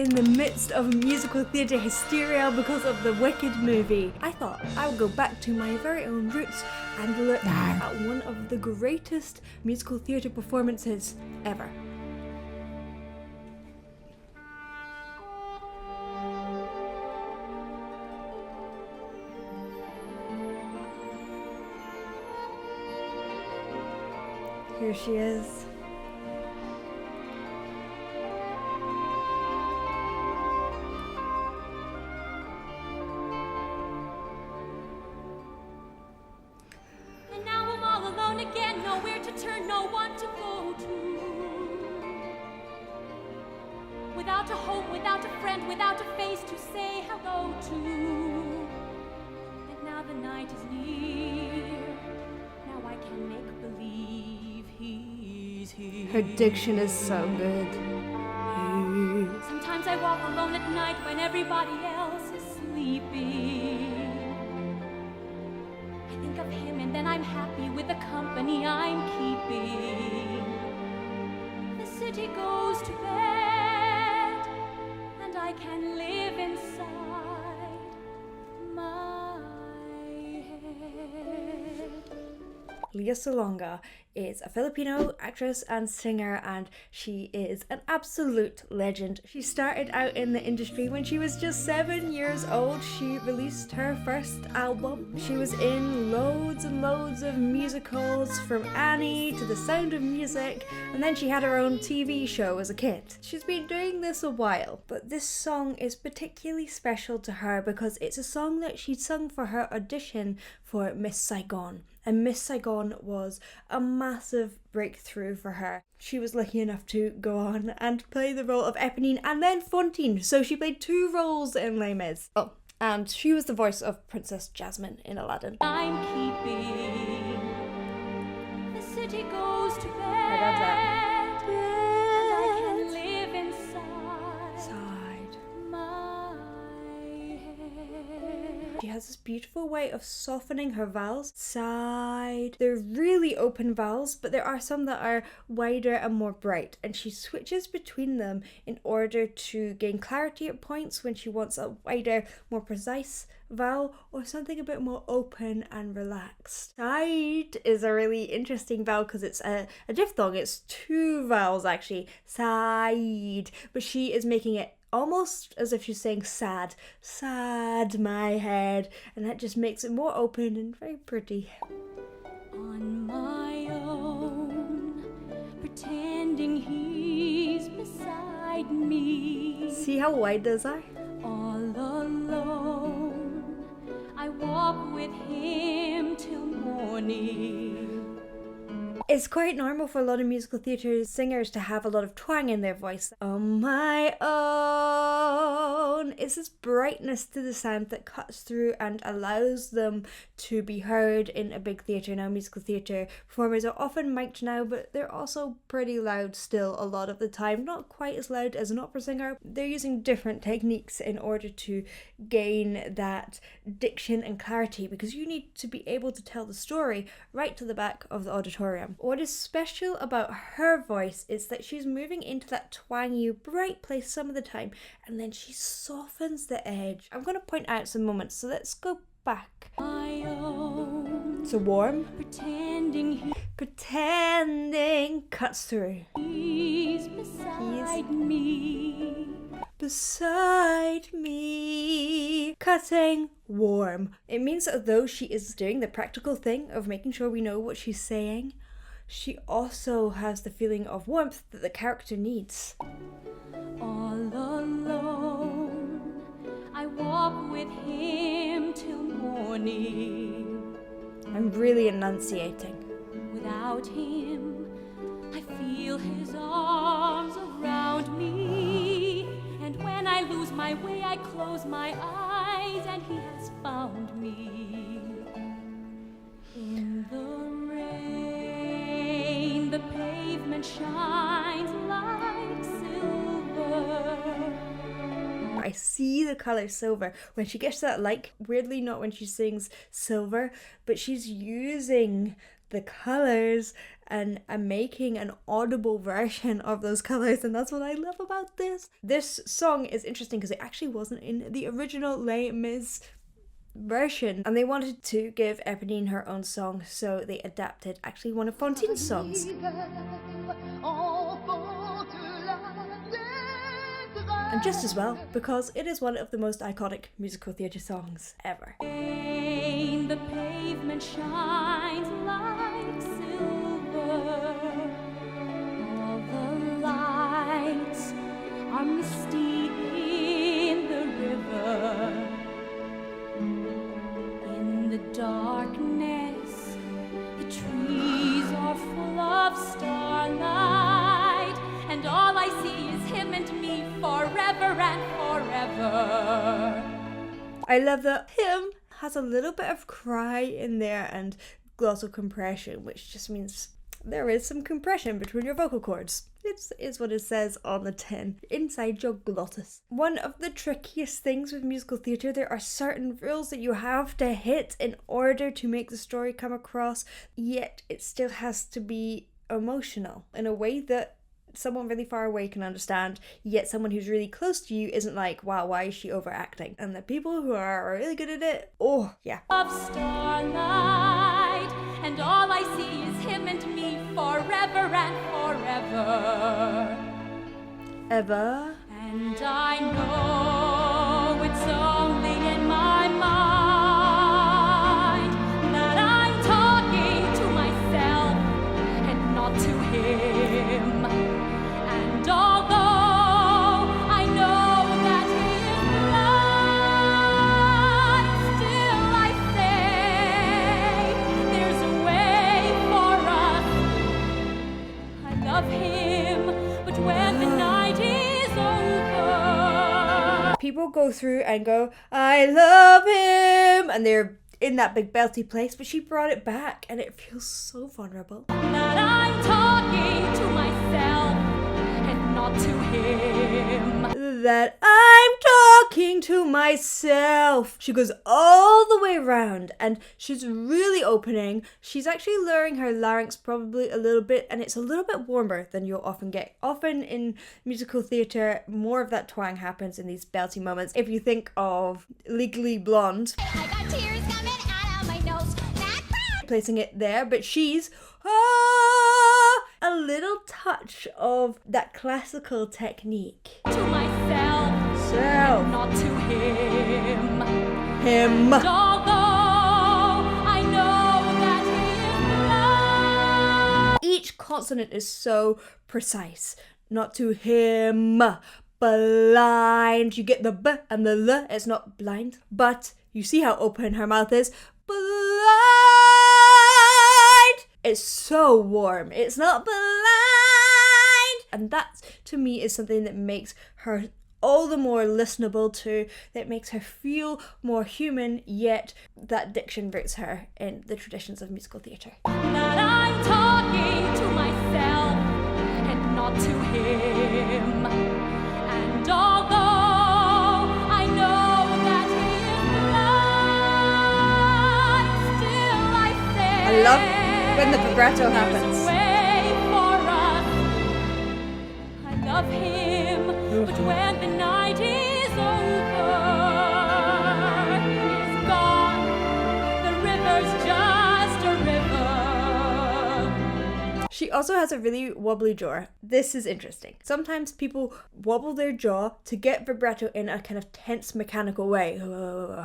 in the midst of musical theatre hysteria because of the Wicked movie, I thought I would go back to my very own roots and look at one of the greatest musical theatre performances ever. Here she is. And now I'm all alone again, nowhere to turn, no one to go to. Without a hope, without a friend, without a face to say hello to. And now the night is near, now I can make believe he's here. Her diction is so good. Sometimes I walk alone at night when everybody else is sleeping. I think of him and then I'm happy with the company I'm keeping. The city goes to bed and I can live inside my head. Lea Salonga is a Filipino actress and singer, and she is an absolute legend. She started out in the industry when she was just 7 years old. She released her first album. She was in loads and loads of musicals, from Annie to The Sound of Music, and then she had her own TV show as a kid. She's been doing this a while, but this song is particularly special to her because it's a song that she sung for her audition for Miss Saigon. And Miss Saigon was a massive breakthrough for her. She was lucky enough to go on and play the role of Eponine and then Fantine, so she played 2 roles in Les Mis. Oh, and she was the voice of Princess Jasmine in Aladdin. I'm keeping. The city goes to bed. I love that. And I can live inside Side. my head. She has this beautiful way of softening her vowels. Side. They're really open vowels, but there are some that are wider and more bright, and she switches between them in order to gain clarity at points when she wants a wider, more precise vowel or something a bit more open and relaxed. Side is a really interesting vowel because it's a diphthong. It's 2 vowels actually. Side. But she is making it almost as if she's saying sad. Sad my head. And that just makes it more open and very pretty. On my own, pretending he's beside me. See how wide those are? All alone, I walk with him till morning. It's quite normal for a lot of musical theatre singers to have a lot of twang in their voice. On my own. It's this brightness to the sound that cuts through and allows them to be heard in a big theatre. Now, musical theatre performers are often mic'd now, but they're also pretty loud still a lot of the time. Not quite as loud as an opera singer. They're using different techniques in order to gain that diction and clarity, because you need to be able to tell the story right to the back of the auditorium. What is special about her voice is that she's moving into that twangy, bright place some of the time, and then she softens the edge. I'm going to point out some moments, so let's go back. My own, So warm, pretending pretending, cuts through. he's beside me. Beside me, cutting, warm. It means that although she is doing the practical thing of making sure we know what she's saying, she also has the feeling of warmth that the character needs. All alone, I walk with him till morning. I'm really enunciating. Without him, I feel his arms around me. And when I lose my way, I close my eyes, and he has found me. In the rain, the pavement shines like silver. I see the colour silver. When she gets to that light, weirdly not when she sings silver, but she's using the colours and making an audible version of those colors, and that's what I love about this. This song is interesting because it actually wasn't in the original Les Mis version, and they wanted to give Eponine her own song, so they adapted actually one of Fantine's songs. And just as well, because it is one of the most iconic musical theatre songs ever. The pavement shines like silver. All the lights are misty in the river. In the darkness, the trees are full of starlight, and all I see is him and me forever and forever. I love that him has a little bit of cry in there and glossal compression, which just means there is some compression between your vocal cords. It's what it says on the tin, inside your glottis. One of the trickiest things with musical theatre, there are certain rules that you have to hit in order to make the story come across, yet it still has to be emotional in a way that someone really far away can understand, yet someone who's really close to you isn't like, wow, why is she overacting? And the people who are really good at it, oh yeah. Of starlight, and all I see is him and me forever and forever. Ever. And I know it's only in my mind that I'm talking to myself and not to him. And although I know that he is blind, still I say there's a way for us. I love him, but when the night is over, people go through and go, I love him, and they're in that big belty place, but she brought it back and it feels so vulnerable. that I'm talking to myself and not to him. That I'm talking to myself. She goes all the way around and she's really opening. She's actually lowering her larynx probably a little bit, and it's a little bit warmer than you'll often get. Often in musical theatre, more of that twang happens in these belty moments. If you think of Legally Blonde, I got tears coming out of my nose. placing it there, but she's a little touch of that classical technique. To myself, Self. not to him. Him. And although I know that he is blind, Each consonant is so precise. Not to him. Blind. You get the b and the l. It's not blind. But you see how open her mouth is. Blind. It's so warm. It's not blind. And that, to me, is something that makes her all the more listenable to, that makes her feel more human, yet that diction roots her in the traditions of musical theatre. that I'm talking to myself and not to him. And although I know that he is blind, still I say I love when the vibrato there's happens. a way for us. I love him, but when the night is over, he's gone. The river's just a river. She also has a really wobbly jaw. This is interesting. Sometimes people wobble their jaw to get vibrato in a kind of tense mechanical way.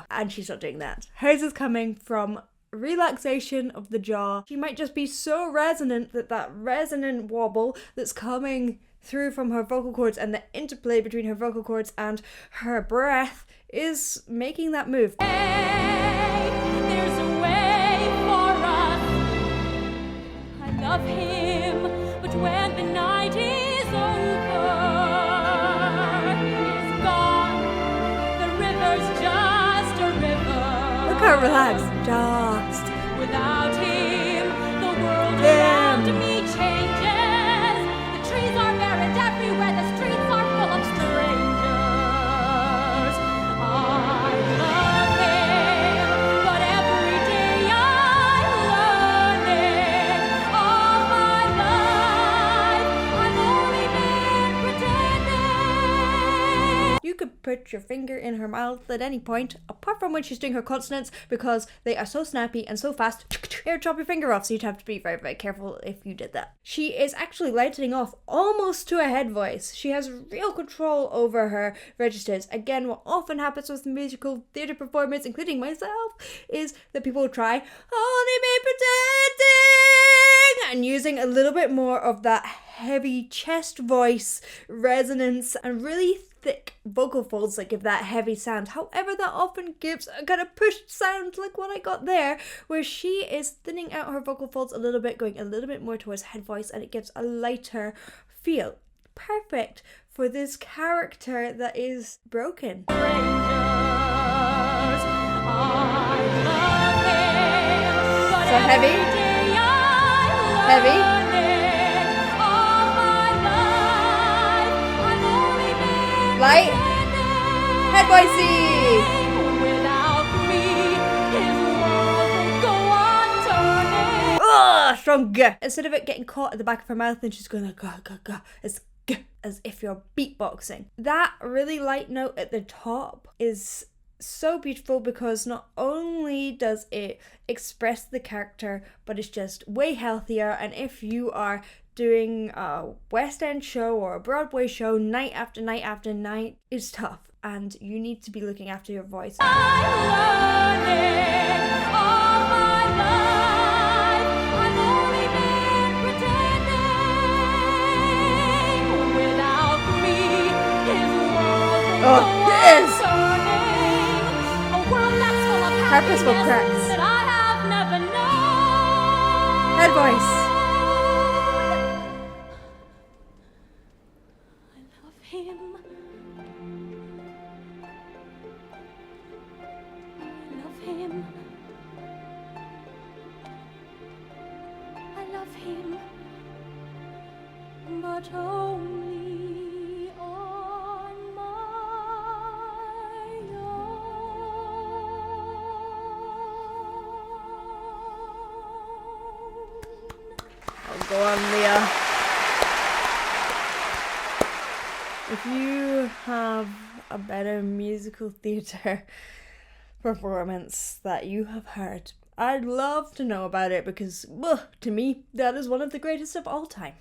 And she's not doing that. Hers is coming from relaxation of the jaw. She might just be so resonant that resonant wobble that's coming through from her vocal cords and the interplay between her vocal cords and her breath is making that move. Hey, there's a way for us. I love him, but when the night is over, he's gone. The river's just a river. Look how relaxed. Just. Without him, the world Him. around me changes. The trees are bare and everywhere the streets are full of strangers. I love him, but every day I'm learning all my could put your finger in her mouth at any point, apart from when she's doing her consonants, because they are so snappy and so fast, it would chop your finger off, so you'd have to be very, very careful if you did that. She is actually lightening off almost to a head voice. She has real control over her registers. Again, what often happens with musical theatre performers, including myself, is that people try, only me pretending, and using a little bit more of that heavy chest voice resonance and really thick vocal folds that give that heavy sound. However, that often gives a kind of pushed sound like what I got there, where she is thinning out her vocal folds a little bit, going a little bit more towards head voice, and it gives a lighter feel. Perfect for this character that is broken. So heavy. Heavy. Light. Head voicey. Strong g. Instead of it getting caught at the back of her mouth and she's going like ga ga ga, it's g, as if you're beatboxing. That really light note at the top is so beautiful because not only does it express the character, but it's just way healthier. And if you are doing a West End show or a Broadway show night after night after night, it's tough and you need to be looking after your voice. Oh, yes! Purposeful cracks. Head voice. I love him. I love him. I love him. But only on my own. Oh, go on, Leah. If you have a better musical theatre performance that you have heard, I'd love to know about it because, well, to me, that is one of the greatest of all time.